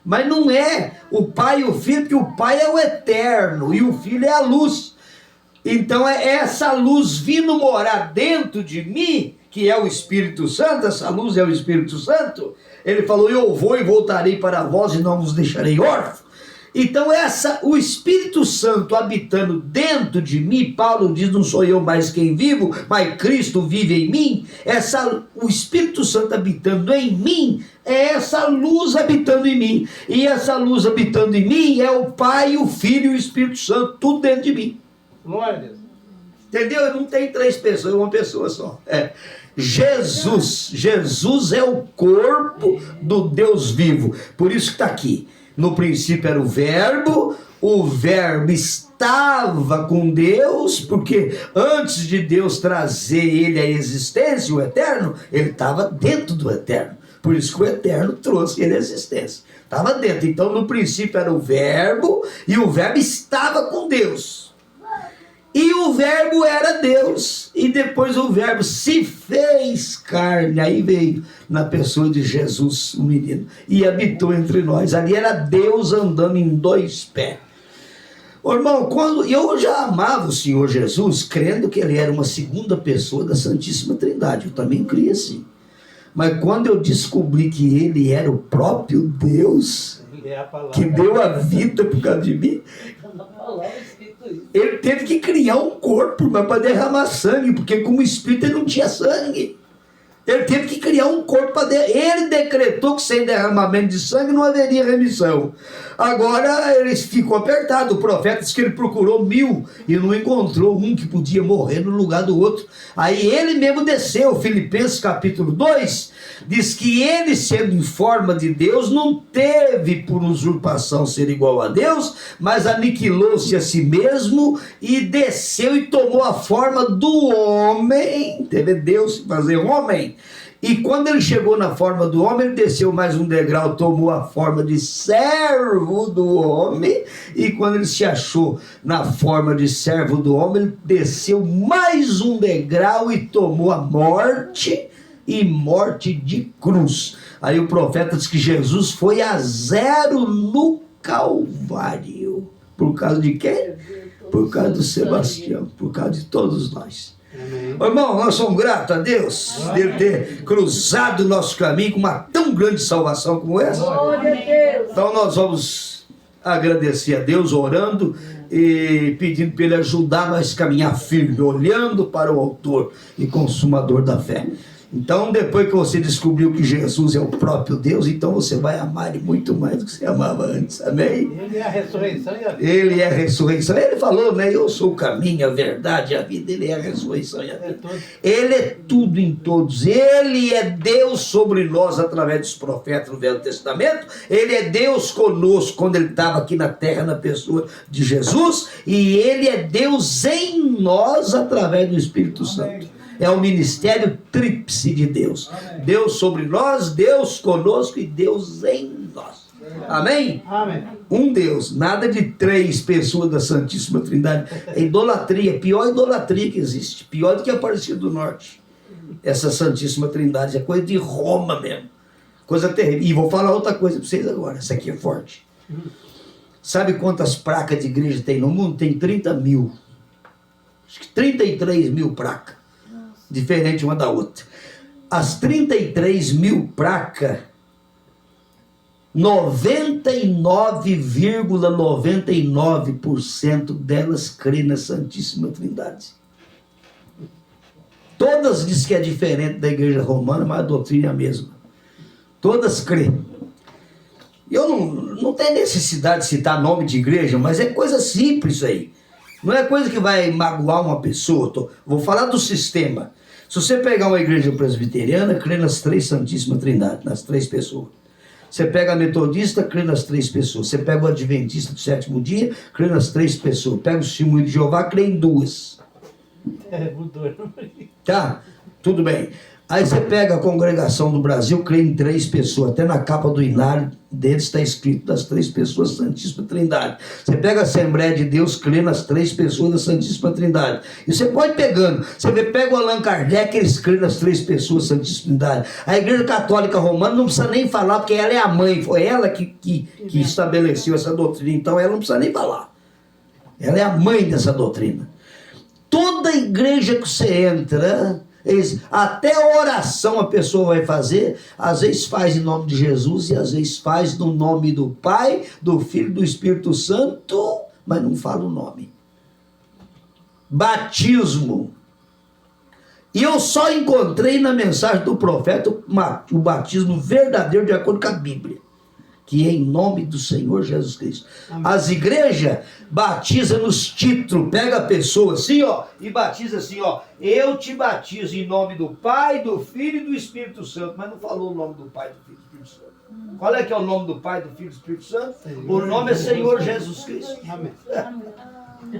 Mas não é o Pai e o Filho, porque o Pai é o eterno e o Filho é a luz. Então é essa luz vindo morar dentro de mim, que é o Espírito Santo. Essa luz é o Espírito Santo. Ele falou: eu vou e voltarei para vós e não vos deixarei órfãos. Então o Espírito Santo habitando dentro de mim, Paulo diz: não sou eu mais quem vivo, mas Cristo vive em mim. O Espírito Santo habitando em mim é essa luz habitando em mim. E essa luz habitando em mim é o Pai, o Filho e o Espírito Santo, tudo dentro de mim. Glória a Deus. Entendeu? Não tem 3 pessoas, é uma pessoa só. Jesus é o corpo do Deus vivo. Por isso que está aqui. No princípio era o Verbo estava com Deus, porque antes de Deus trazer ele à existência, o eterno, ele estava dentro do eterno. Por isso que o eterno trouxe ele à existência. Estava dentro. Então no princípio era o Verbo, e o Verbo estava com Deus. E o Verbo era Deus, e depois o Verbo se fez carne, aí veio na pessoa de Jesus, o menino, e habitou entre nós. Ali era Deus andando em 2 pés. Ô, irmão, quando eu já amava o Senhor Jesus, crendo que ele era uma segunda pessoa da Santíssima Trindade, eu também cria assim. Mas quando eu descobri que ele era o próprio Deus, Ele é a palavra. que deu a vida por causa de mim, Na palavra escrito isso. ele teve que criar um corpo, mas para derramar sangue, porque como espírito ele não tinha sangue. Ele teve que criar um corpo para ele decretou que sem derramamento de sangue não haveria remissão. Agora ele ficou apertado. O profeta disse que ele procurou 1000 e não encontrou um que podia morrer no lugar do outro. Aí ele mesmo desceu. Filipenses capítulo 2 diz que ele, sendo em forma de Deus, não teve por usurpação ser igual a Deus, mas aniquilou-se a si mesmo e desceu e tomou a forma do homem. Teve Deus se fazer homem. E quando ele chegou na forma do homem, ele desceu mais um degrau, tomou a forma de servo do homem. E quando ele se achou na forma de servo do homem, ele desceu mais um degrau e tomou a morte, e morte de cruz. Aí o profeta diz que Jesus foi a 0 no Calvário. Por causa de quem? Por causa do Sebastião, por causa de todos nós. Amém. Irmão, nós somos gratos a Deus de ele ter cruzado o nosso caminho com uma tão grande salvação como essa. Glória a Deus. Então nós vamos agradecer a Deus, orando e pedindo para Ele ajudar nós a caminhar firme, olhando para o autor e consumador da fé. Então, depois que você descobriu que Jesus é o próprio Deus, então você vai amar Ele muito mais do que você amava antes, amém? Ele é a ressurreição e a vida. Ele é a ressurreição. Ele falou, né? Eu sou o caminho, a verdade e a vida. Ele é a ressurreição e a vida. Ele é tudo em todos. Ele é Deus sobre nós através dos profetas no Velho Testamento. Ele é Deus conosco quando Ele estava aqui na terra na pessoa de Jesus. E Ele é Deus em nós através do Espírito Santo. É o ministério tríplice de Deus. Deus sobre nós, Deus conosco e Deus em nós. Amém? Amém. Um Deus, nada de 3 pessoas da Santíssima Trindade. É idolatria, pior idolatria que existe, pior do que a Aparecida do Norte. Essa Santíssima Trindade é coisa de Roma mesmo, coisa terrível. E vou falar outra coisa para vocês agora, essa aqui é forte. Sabe quantas placas de igreja tem no mundo? Tem 30 mil, acho que 33 mil placas, diferente uma da outra. As 33 mil placas, 99,99% delas crê na Santíssima Trindade. Todas dizem que é diferente da igreja romana, mas a doutrina é a mesma. Todas crêem. Eu não tenho necessidade de citar nome de igreja, mas é coisa simples isso aí. Não é coisa que vai magoar uma pessoa. Vou falar do sistema. Se você pegar uma igreja presbiteriana, crê nas 3 Santíssimas Trindades, nas 3 pessoas. Você pega a metodista, crê nas 3 pessoas. Você pega o adventista do 7º dia, crê nas 3 pessoas. Pega o testemunho de Jeová, crê em 2. Mudou. Tá? Tudo bem. Aí você pega a congregação do Brasil, crê em 3 pessoas. Até na capa do inário deles está escrito das 3 pessoas Santíssima Trindade. Você pega a Assembleia de Deus, crê nas 3 pessoas da Santíssima Trindade. E você pode pegando. Você pega o Allan Kardec, eles crêem nas 3 pessoas Santíssima Trindade. A Igreja Católica Romana não precisa nem falar, porque ela é a mãe. Foi ela que estabeleceu essa doutrina. Então ela não precisa nem falar. Ela é a mãe dessa doutrina. Toda igreja que você entra, até a oração a pessoa vai fazer, às vezes faz em nome de Jesus e às vezes faz no nome do Pai, do Filho e do Espírito Santo, mas não fala o nome. Batismo. E eu só encontrei na mensagem do profeta o batismo verdadeiro de acordo com a Bíblia, que é em nome do Senhor Jesus Cristo. Amém. As igrejas batizam nos títulos, pega a pessoa assim, ó, e batiza assim, ó, eu te batizo em nome do Pai, do Filho e do Espírito Santo, mas não falou o nome do Pai, do Filho e do Espírito Santo. Qual é que é o nome do Pai, do Filho e do Espírito Santo? O nome é Senhor Jesus Cristo. Amém.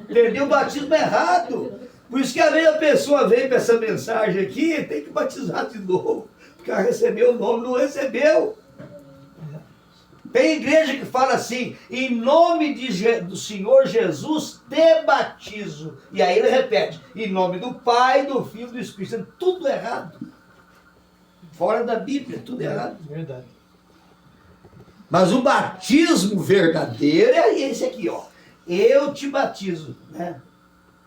Perdeu o batismo errado. Por isso que às vezes a pessoa vem para essa mensagem aqui, tem que batizar de novo, porque ela recebeu o nome, não recebeu. Tem igreja que fala assim, em nome do Senhor Jesus, te batizo. E aí ele repete, em nome do Pai, do Filho e do Espírito Santo. Tudo errado. Fora da Bíblia, tudo errado. Verdade. Mas o batismo verdadeiro é esse aqui, ó. Eu te batizo, né?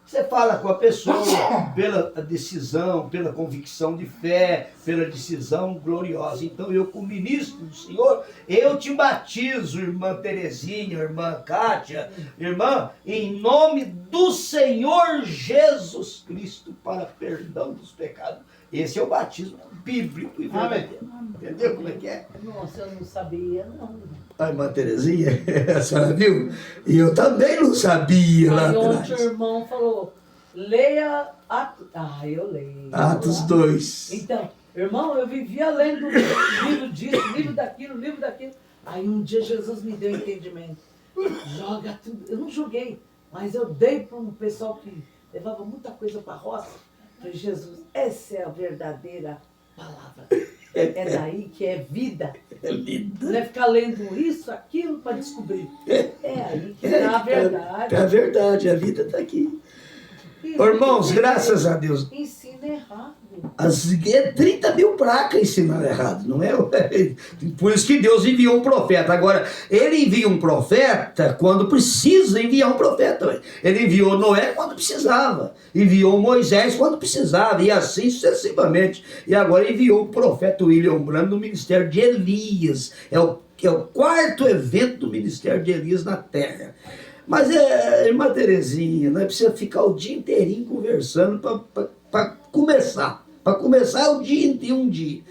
Você fala com a pessoa pela decisão, pela convicção de fé, pela decisão gloriosa. Então eu, como ministro do Senhor, eu te batizo, irmã Terezinha, irmã Kátia, irmã, em nome do Senhor Jesus Cristo, para perdão dos pecados. Esse é o batismo bíblico e verdadeiro. Entendeu como é que é? Nossa, eu não sabia, não. A irmã Terezinha, a senhora viu? E eu também não sabia lá Aí atrás. ontem o irmão falou, leia Atos. Ah, eu leio. Atos 2. Então, irmão, eu vivia lendo livro disso, livro daquilo. Aí um dia Jesus me deu entendimento. Joga tudo. Eu não joguei, mas eu dei para um pessoal que levava muita coisa para a roça. Falei, Jesus, essa é a verdadeira palavra. É daí que é vida. É vida. Não é ficar lendo isso, aquilo para descobrir. É aí que está a verdade. É a verdade, a vida está aqui. E Irmãos, graças a Deus. ensina errado. As 30 mil placas ensinando errado, não é? Por isso que Deus enviou um profeta. Agora, ele envia um profeta quando precisa enviar um profeta. Ele enviou Noé quando precisava, enviou Moisés quando precisava, e assim sucessivamente. E agora enviou o profeta William Branham no ministério de Elias. É o quarto evento do ministério de Elias na terra. Mas, irmã Terezinha, nós precisamos ficar o dia inteirinho conversando para começar. Para começar o dia em um dia.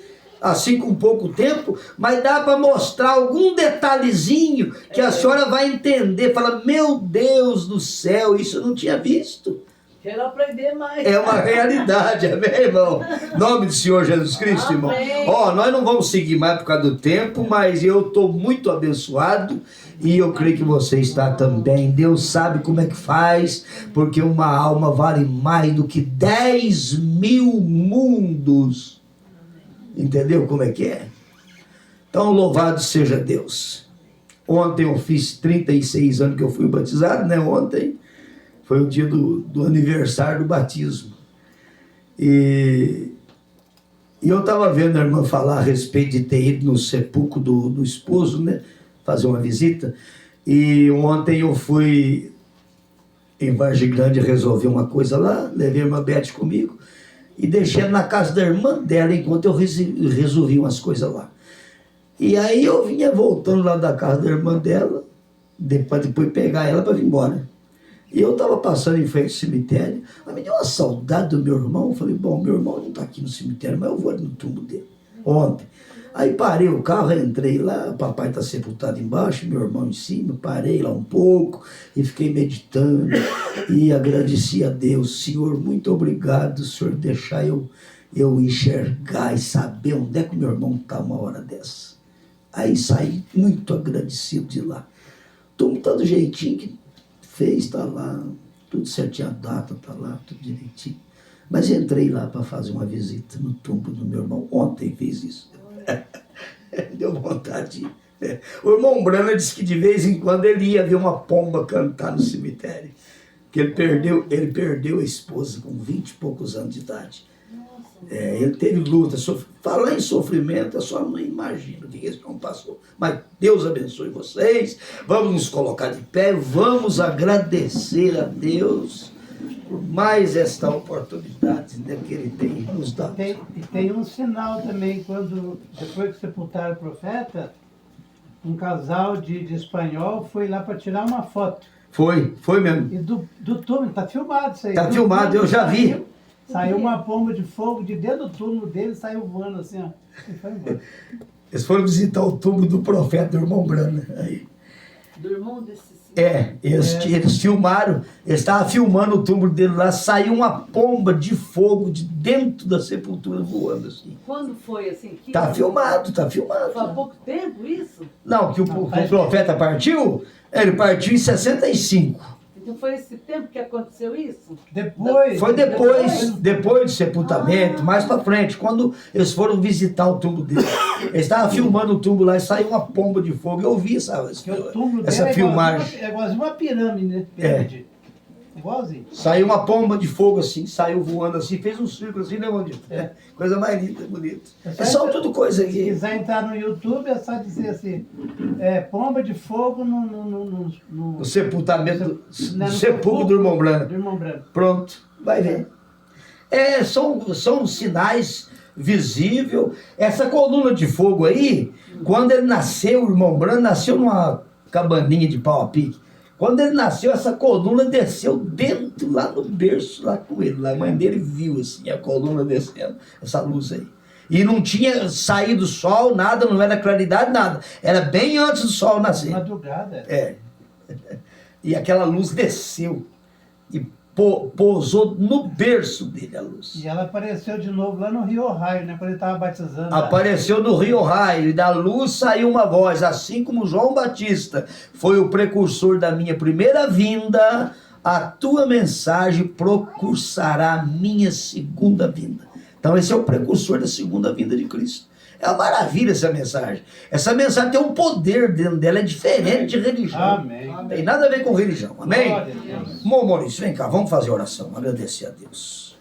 Assim com pouco tempo, mas dá para mostrar algum detalhezinho que a senhora vai entender. Fala, meu Deus do céu, isso eu não tinha visto. Quero aprender mais. É uma realidade, amém, irmão? Em nome do Senhor Jesus Cristo, irmão. Ó, nós não vamos seguir mais por causa do tempo, mas eu estou muito abençoado e eu creio que você está também. Deus sabe como é que faz, porque uma alma vale mais do que 10 mil mundos. Entendeu como é que é? Então, louvado seja Deus. Ontem eu fiz 36 anos que eu fui batizado, né? Ontem foi o dia do aniversário do batismo. E eu estava vendo a irmã falar a respeito de ter ido no sepulcro do esposo, né? Fazer uma visita. E ontem eu fui em Vargem Grande resolver uma coisa lá, levei a irmã Beth comigo e deixei ela na casa da irmã dela enquanto eu resolvi umas coisas lá. E aí eu vinha voltando lá da casa da irmã dela, depois pegar ela para vir embora. E eu estava passando em frente ao cemitério, mas me deu uma saudade do meu irmão. Eu falei, bom, meu irmão não está aqui no cemitério, mas eu vou ali no túmulo dele, ontem. Aí parei o carro, entrei lá, o papai está sepultado embaixo, meu irmão em cima, parei lá um pouco e fiquei meditando e agradeci a Deus. Senhor, muito obrigado, Senhor, deixar eu enxergar e saber onde é que o meu irmão está uma hora dessa. Aí saí muito agradecido de lá. O túmulo está do jeitinho que fez, está lá, tudo certinho, a data está lá, tudo direitinho. Mas entrei lá para fazer uma visita no túmulo do meu irmão. Ontem fiz isso. Deu vontade de ir. O irmão Brana disse que de vez em quando ele ia ver uma pomba cantar no cemitério. Que ele perdeu a esposa com 20 e poucos anos de idade. Ele teve luta. Falar em sofrimento, a sua mãe imagina o que esse irmão passou. Mas Deus abençoe vocês. Vamos nos colocar de pé. Vamos agradecer a Deus por mais esta oportunidade, né, que Ele tem nos dado. Tem um sinal também, quando, depois que sepultaram o profeta, um casal de espanhol foi lá para tirar uma foto. Foi mesmo. E do túmulo, está filmado isso aí. Está filmado, eu já vi. Saiu uma pomba de fogo de dentro do túmulo dele, saiu voando assim, ó. E foi embora. Eles foram visitar o túmulo do profeta, do irmão Brana. Aí. Do irmão desse... Eles filmaram, eles estavam filmando o túmulo dele lá, saiu uma pomba de fogo de dentro da sepultura voando assim. Quando foi assim? Tá filmado. Foi há pouco tempo isso? Não, que o profeta partiu, ele partiu em 65. Então foi esse tempo que aconteceu isso? Foi depois do sepultamento, mais pra frente, quando eles foram visitar o túmulo dele. Eles estavam filmando o túmulo lá e saiu uma pomba de fogo. Eu vi essa o túmulo filmagem. É igual uma pirâmide, né? Igualzinho. Saiu uma pomba de fogo assim, saiu voando assim, fez um círculo assim, né, Mandito? Coisa mais linda, bonita. É só tudo coisa Se aqui. quiser entrar no YouTube, é só dizer assim, pomba de fogo no O sepultamento, no do sepulcro do irmão Branco. Do irmão Branco. Pronto, vai ver. São sinais visíveis. Essa coluna de fogo aí, quando ele nasceu, o irmão Branco nasceu numa cabaninha de pau a pique. Quando ele nasceu, essa coluna desceu dentro, lá no berço, lá com ele. A mãe dele viu assim, a coluna descendo, essa luz aí. E não tinha saído sol, nada, não era claridade, nada. Era bem antes do sol nascer. Madrugada. E aquela luz desceu e pousou no berço dele, a luz. E ela apareceu de novo lá no Rio Ohio, né? Quando ele estava batizando. Apareceu no Rio Raio, e da luz saiu uma voz, assim como João Batista foi o precursor da minha primeira vinda, a tua mensagem precursará a minha segunda vinda. Então esse é o precursor da segunda vinda de Cristo. É uma maravilha essa mensagem. Essa mensagem tem um poder dentro dela, é diferente de religião. Amém. Não tem nada a ver com religião, amém? Glória a Deus. Maurício, vem cá, vamos fazer oração, agradecer a Deus.